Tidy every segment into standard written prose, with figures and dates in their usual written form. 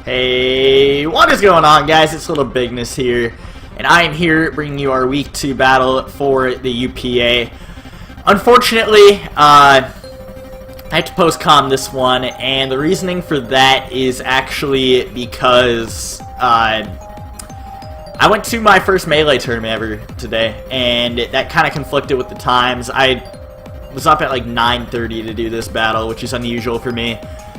Hey, what is going on, guys? It's LittleBigness here, and I am here bringing you our Week 2 battle for the UPA. Unfortunately, I had to postcom this one, and the reasoning for that is actually because I went to my first Melee tournament ever today, and that kind of conflicted with the times. I was up at like 9:30 to do this battle, which is unusual for me.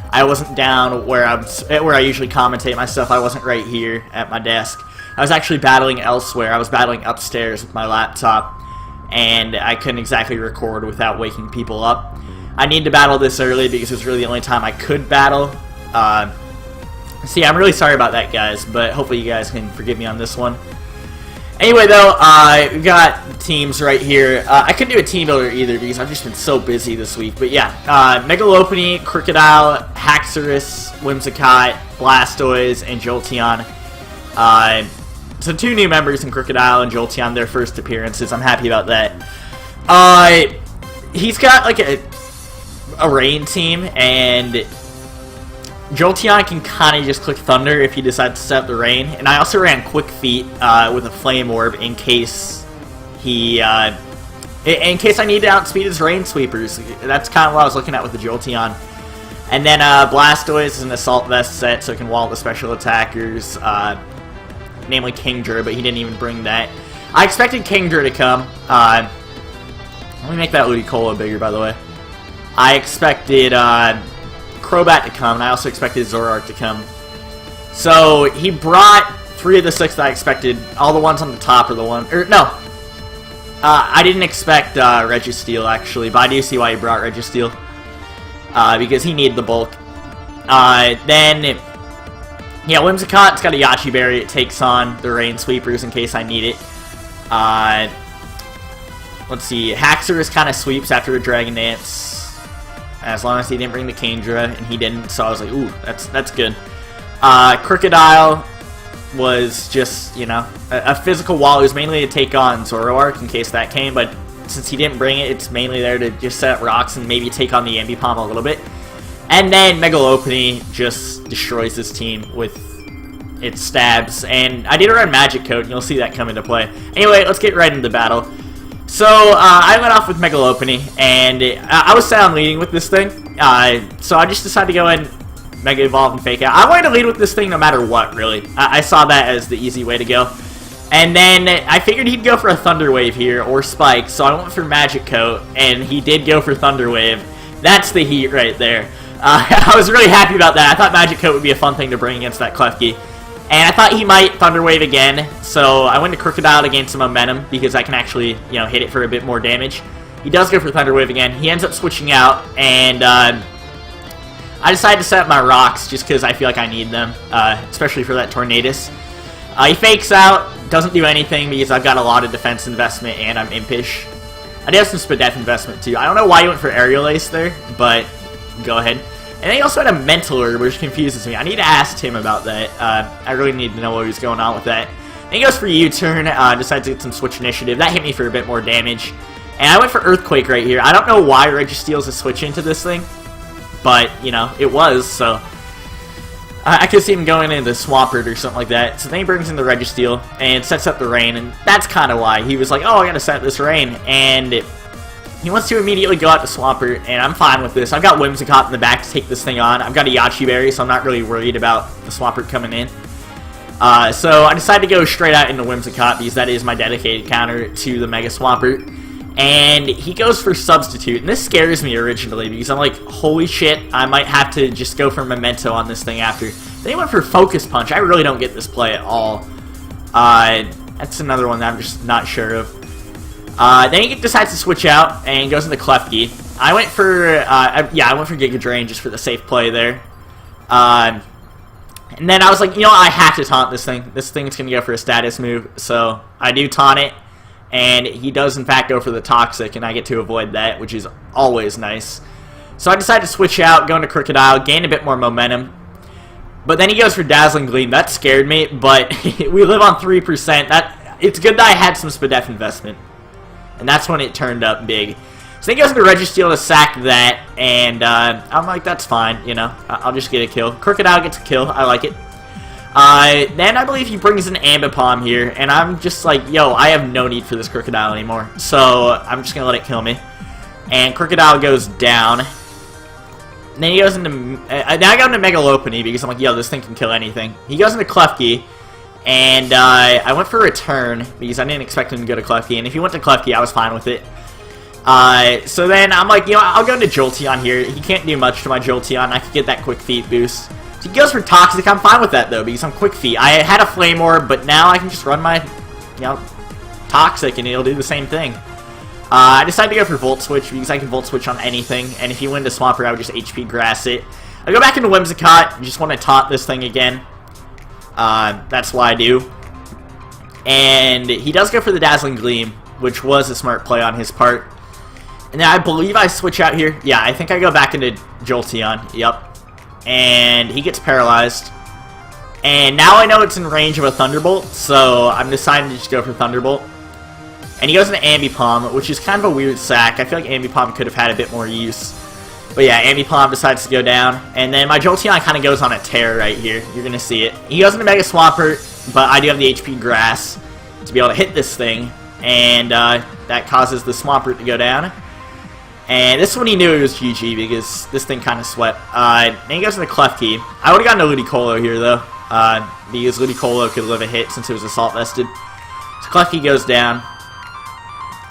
I wasn't down where I usually commentate my stuff. I wasn't right here at my desk. I was actually battling elsewhere. I was battling upstairs with my laptop, and I couldn't exactly record without waking people up. I needed to battle this early because it was really the only time I could battle. So yeah, I'm really sorry about that, guys, but hopefully you guys can forgive me on this one. Anyway, though, we've got teams right here. I couldn't do a team builder either because I've just been so busy this week. But yeah, Megalopony, Crocodile, Haxorus, Whimsicott, Blastoise, and Jolteon. So 2 new members in Crocodile and Jolteon, their first appearances. I'm happy about that. He's got like a rain team, and Jolteon can kind of just click Thunder if he decides to set up the rain, and I also ran Quick Feet with a Flame Orb in case I need to outspeed his Rain Sweepers. That's kind of what I was looking at with the Jolteon. And then Blastoise is an Assault Vest set, so it can wall the special attackers, namely Kingdra, but he didn't even bring that. I expected Kingdra to come. Let me make that Ludicolo bigger, by the way. I expected Crobat to come, and I also expected Zoroark to come. So he brought 3 of the 6 that I expected. All the ones on the top are the one, no. I didn't expect Registeel actually, but I do see why he brought Registeel, because he needed the bulk. Then yeah, Whimsicott's got a Yachi Berry. It takes on the Rain Sweepers in case I need it. Let's see, Haxorus kind of sweeps after a Dragon Dance, as long as he didn't bring the Kingdra, and he didn't, so I was like, ooh, that's good. Crocodile was just, you know, a physical wall. It was mainly to take on Zoroark in case that came, but since he didn't bring it, it's mainly there to just set up rocks and maybe take on the Ambipom a little bit. And then Megalopony just destroys this team with its stabs, and I did run Magic Coat, and you'll see that come into play. Anyway, let's get right into the battle. So, I went off with Megalopony, and I was set on leading with this thing, so I just decided to go and Mega Evolve and Fake Out. I wanted to lead with this thing no matter what, really. I saw that as the easy way to go. And then I figured he'd go for a Thunder Wave here, or Spike, so I went for Magic Coat, and he did go for Thunder Wave. That's the heat right there. I was really happy about that. I thought Magic Coat would be a fun thing to bring against that Klefki. And I thought he might Thunder Wave again, so I went to Crocodile to gain some momentum, because I can actually, you know, hit it for a bit more damage. He does go for Thunder Wave again. He ends up switching out, and I decided to set up my rocks, just because I feel like I need them, especially for that Tornadus. He fakes out, doesn't do anything, because I've got a lot of defense investment, and I'm impish. I did have some Spadef investment, too. I don't know why he went for Aerial Ace there, but go ahead. And he also had a Mental Herb, which confuses me. I need to ask Tim about that. I really need to know what was going on with that. Then he goes for U-turn, decides to get some Switch Initiative. That hit me for a bit more damage. And I went for Earthquake right here. I don't know why Registeel's a switch into this thing, but, you know, it was, so I could see him going into Swampert or something like that. So then he brings in the Registeel and sets up the Rain, and that's kind of why. He was like, oh, I gotta set this Rain, and he wants to immediately go out to Swampert, and I'm fine with this. I've got Whimsicott in the back to take this thing on. I've got a Yachi Berry, so I'm not really worried about the Swampert coming in. So I decided to go straight out into Whimsicott, because that is my dedicated counter to the Mega Swampert. And he goes for Substitute, and this scares me originally, because I'm like, holy shit, I might have to just go for Memento on this thing after. Then he went for Focus Punch. I really don't get this play at all. That's another one that I'm just not sure of. Then he decides to switch out and goes into Klefki. I went for Giga Drain just for the safe play there. And then I was like, you know what, I have to taunt this thing. This thing's going to go for a status move, so I do taunt it. And he does, in fact, go for the Toxic, and I get to avoid that, which is always nice. So I decided to switch out, go into Crocodile, gain a bit more momentum. But then he goes for Dazzling Gleam. That scared me, but we live on 3%. It's good that I had some Spadef investment. And that's when it turned up big. So he goes into Registeel to sack that, and I'm like, that's fine, you know. I'll just get a kill. Crocodile gets a kill. I like it. Then I believe he brings an Ambipom here, and I'm just like, yo, I have no need for this Crocodile anymore. So I'm just gonna let it kill me. And Crocodile goes down. And then he goes into... now I got into Mega Lopunny because I'm like, yo, this thing can kill anything. He goes into Klefki. And I went for Return because I didn't expect him to go to Klefki. And if he went to Klefki, I was fine with it. So then I'm like, you know, I'll go into Jolteon here. He can't do much to my Jolteon. I could get that Quick Feet boost. So he goes for Toxic. I'm fine with that, though, because I'm Quick Feet. I had a Flame Orb, but now I can just run my, you know, Toxic, and it'll do the same thing. I decided to go for Volt Switch because I can Volt Switch on anything. And if he went to Swampert, I would just HP Grass it. I go back into Whimsicott. Just want to taunt this thing again. That's why I do. And he does go for the Dazzling Gleam, which was a smart play on his part. And then I believe I switch out here. Yeah, I think I go back into Jolteon. Yep. And he gets paralyzed. And now I know it's in range of a Thunderbolt, so I'm deciding to just go for Thunderbolt. And he goes into Ambipom, which is kind of a weird sack. I feel like Ambipom could have had a bit more use. But yeah, Ambipom decides to go down. And then my Jolteon kind of goes on a tear right here. You're going to see it. He goes into Mega Swampert, but I do have the HP Grass to be able to hit this thing. And that causes the Swampert to go down. And this one he knew it was GG because this thing kind of swept. Then he goes into Klefki. I would have gotten a Ludicolo here though. Because Ludicolo could live a hit since it was Assault Vested. So Klefki goes down.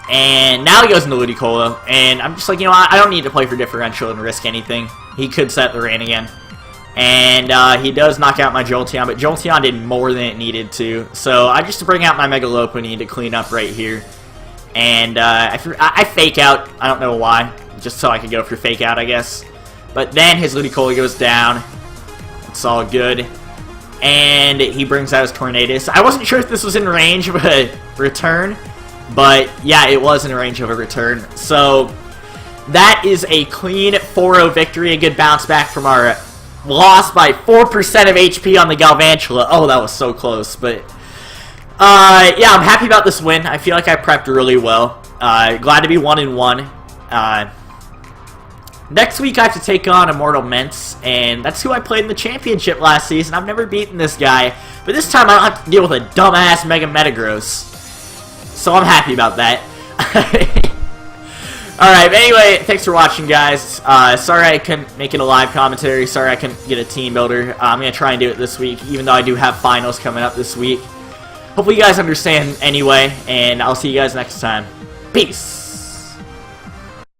And now he goes into Ludicolo, and I'm just like, you know, I don't need to play for differential and risk anything. He could set the rain again. And he does knock out my Jolteon, but Jolteon did more than it needed to. So I just bring out my Mega Lopunny to clean up right here. And I fake out, I don't know why, just so I could go for fake out, I guess. But then his Ludicolo goes down. It's all good. And he brings out his Tornadus. I wasn't sure if this was in range of a return. But, yeah, it was in range of a return. So, that is a clean 4-0 victory. A good bounce back from our loss by 4% of HP on the Galvantula. Oh, that was so close. But, yeah, I'm happy about this win. I feel like I prepped really well. Glad to be 1-1. Next week, I have to take on ImmortalMence. And that's who I played in the championship last season. I've never beaten this guy. But this time, I don't have to deal with a dumbass Mega Metagross. So I'm happy about that. Alright, anyway, thanks for watching, guys. Sorry I couldn't make it a live commentary. Sorry I couldn't get a team builder. I'm going to try and do it this week, even though I do have finals coming up this week. Hopefully you guys understand anyway, and I'll see you guys next time. Peace!